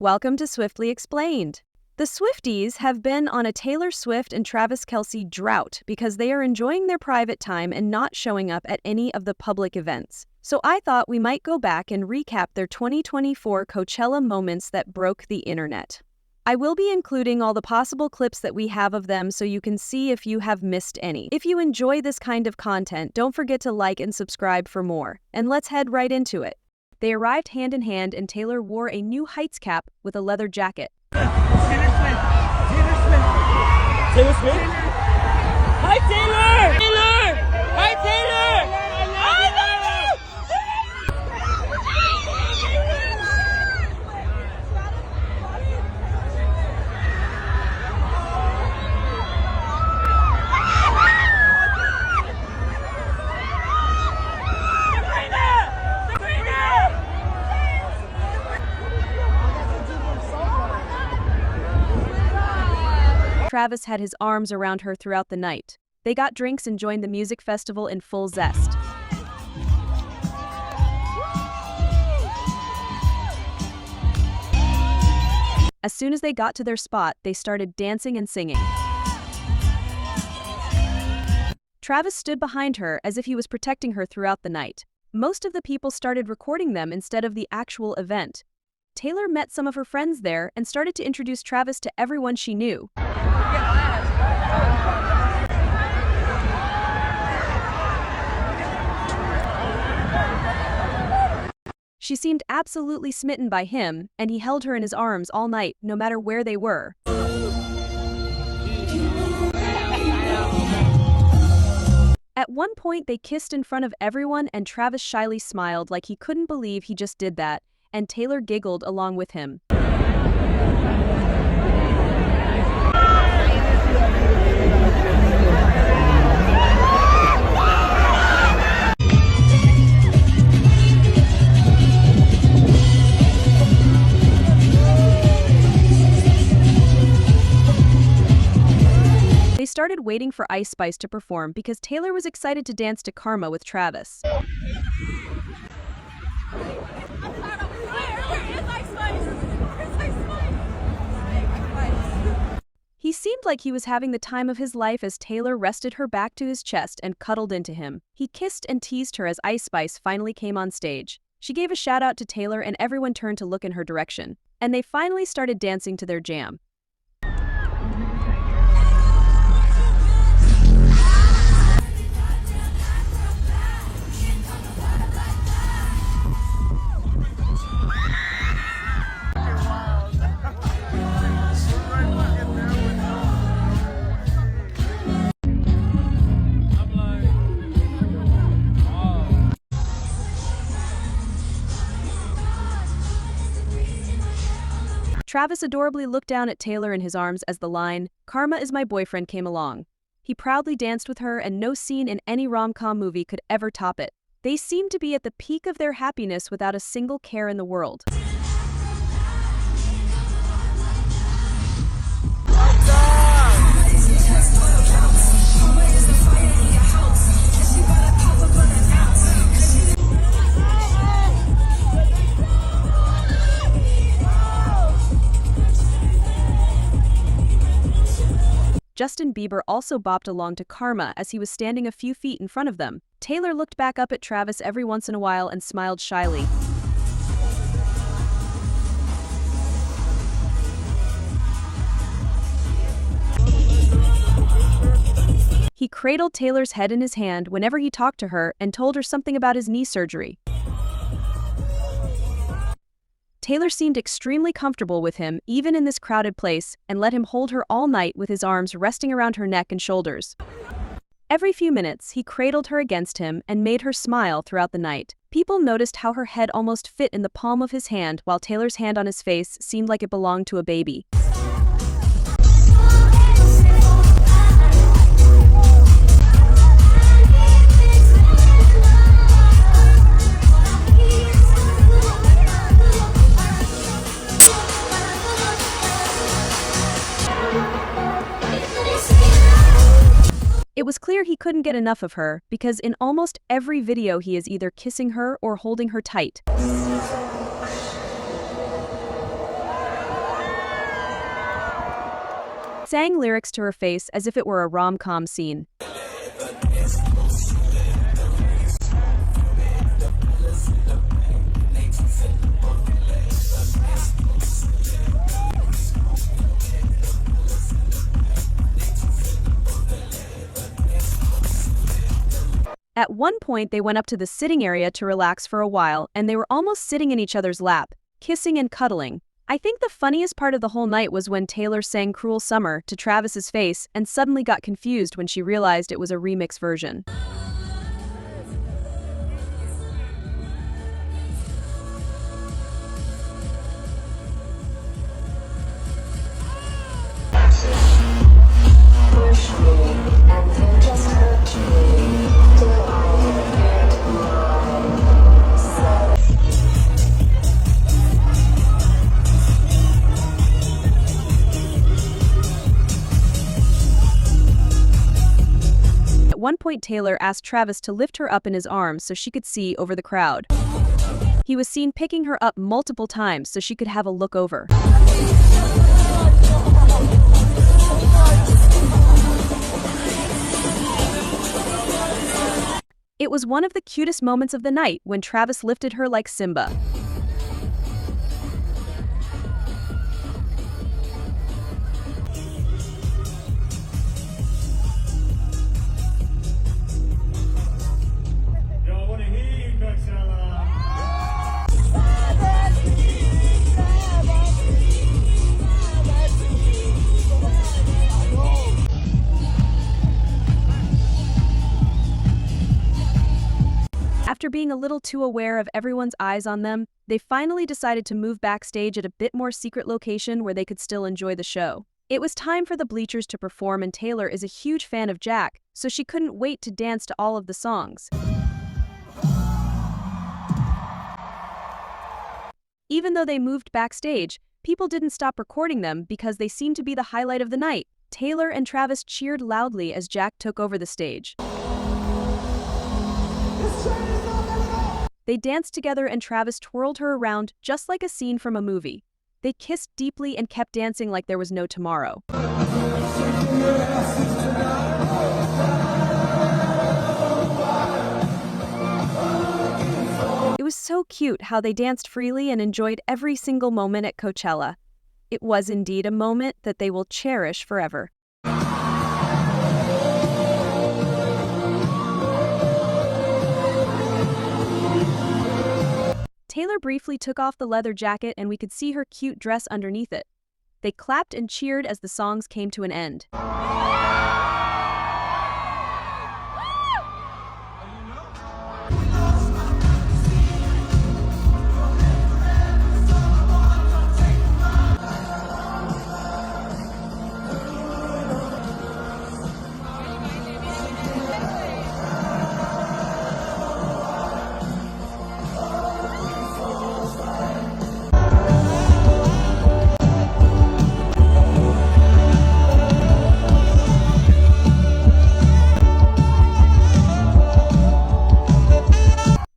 Welcome to Swiftly Explained. The Swifties have been on a Taylor Swift and Travis Kelce drought because they are enjoying their private time and not showing up at any of the public events. So I thought we might go back and recap their 2024 Coachella moments that broke the internet. I will be including all the possible clips that we have of them so you can see if you have missed any. If you enjoy this kind of content, don't forget to like and subscribe for more. And let's head right into it. They arrived hand in hand and Taylor wore a new Heights cap with a leather jacket. Taylor Swift. Taylor Swift? Hi, Taylor! Taylor! Hi, Taylor! Travis had his arms around her throughout the night. They got drinks and joined the music festival in full zest. As soon as they got to their spot, they started dancing and singing. Travis stood behind her as if he was protecting her throughout the night. Most of the people started recording them instead of the actual event. Taylor met some of her friends there and started to introduce Travis to everyone she knew. She seemed absolutely smitten by him, and he held her in his arms all night, no matter where they were. At one point, they kissed in front of everyone, and Travis shyly smiled like he couldn't believe he just did that, and Taylor giggled along with him. They started waiting for Ice Spice to perform because Taylor was excited to dance to Karma with Travis. He seemed like he was having the time of his life as Taylor rested her back to his chest and cuddled into him. He kissed and teased her as Ice Spice finally came on stage. She gave a shout out to Taylor and everyone turned to look in her direction. And they finally started dancing to their jam. Travis adorably looked down at Taylor in his arms as the line, "Karma is my boyfriend," came along. He proudly danced with her, and no scene in any rom-com movie could ever top it. They seemed to be at the peak of their happiness without a single care in the world. Justin Bieber also bopped along to Karma as he was standing a few feet in front of them. Taylor looked back up at Travis every once in a while and smiled shyly. He cradled Taylor's head in his hand whenever he talked to her and told her something about his knee surgery. Taylor seemed extremely comfortable with him, even in this crowded place, and let him hold her all night with his arms resting around her neck and shoulders. Every few minutes, he cradled her against him and made her smile throughout the night. People noticed how her head almost fit in the palm of his hand, while Taylor's hand on his face seemed like it belonged to a baby. It was clear he couldn't get enough of her, because in almost every video he is either kissing her or holding her tight. sang lyrics to her face as if it were a rom-com scene. At one point, they went up to the sitting area to relax for a while, and they were almost sitting in each other's lap, kissing and cuddling. I think the funniest part of the whole night was when Taylor sang Cruel Summer to Travis's face and suddenly got confused when she realized it was a remix version. At one point, Taylor asked Travis to lift her up in his arms so she could see over the crowd. He was seen picking her up multiple times so she could have a look over. It was one of the cutest moments of the night when Travis lifted her like Simba. Y'all wanna hear you, Coachella? After being a little too aware of everyone's eyes on them, they finally decided to move backstage at a bit more secret location where they could still enjoy the show. It was time for the bleachers to perform, and Taylor is a huge fan of Jack, so she couldn't wait to dance to all of the songs. Even though they moved backstage, people didn't stop recording them because they seemed to be the highlight of the night. Taylor and Travis cheered loudly as Jack took over the stage. They danced together and Travis twirled her around just like a scene from a movie. They kissed deeply and kept dancing like there was no tomorrow. It was so cute how they danced freely and enjoyed every single moment at Coachella. It was indeed a moment that they will cherish forever. Taylor briefly took off the leather jacket and we could see her cute dress underneath it. They clapped and cheered as the songs came to an end.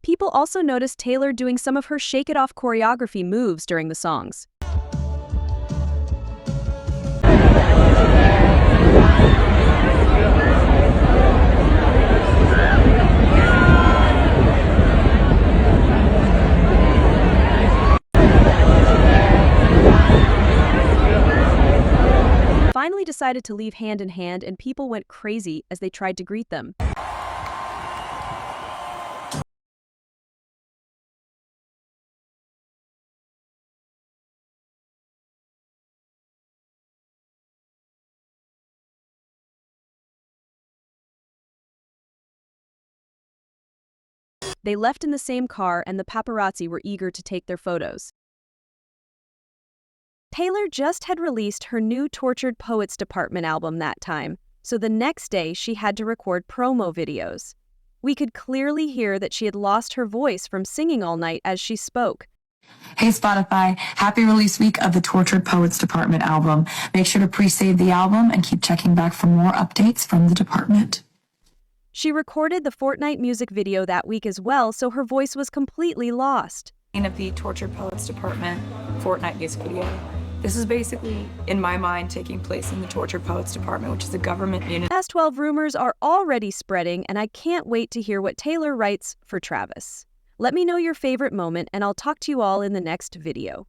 People also noticed Taylor doing some of her Shake It Off choreography moves during the songs. Finally decided to leave hand in hand, and people went crazy as they tried to greet them. They left in the same car and the paparazzi were eager to take their photos. Taylor just had released her new Tortured Poets Department album that time, so the next day she had to record promo videos. We could clearly hear that she had lost her voice from singing all night as she spoke. Hey Spotify, happy release week of the Tortured Poets Department album. Make sure to pre-save the album and keep checking back for more updates from the department. She recorded the Fortnite music video that week as well, so her voice was completely lost. Of the Tortured Poets Department Fortnite music video. This is basically, in my mind, taking place in the Tortured Poets Department, which is a government unit. Past 12 rumors are already spreading, and I can't wait to hear what Taylor writes for Travis. Let me know your favorite moment, and I'll talk to you all in the next video.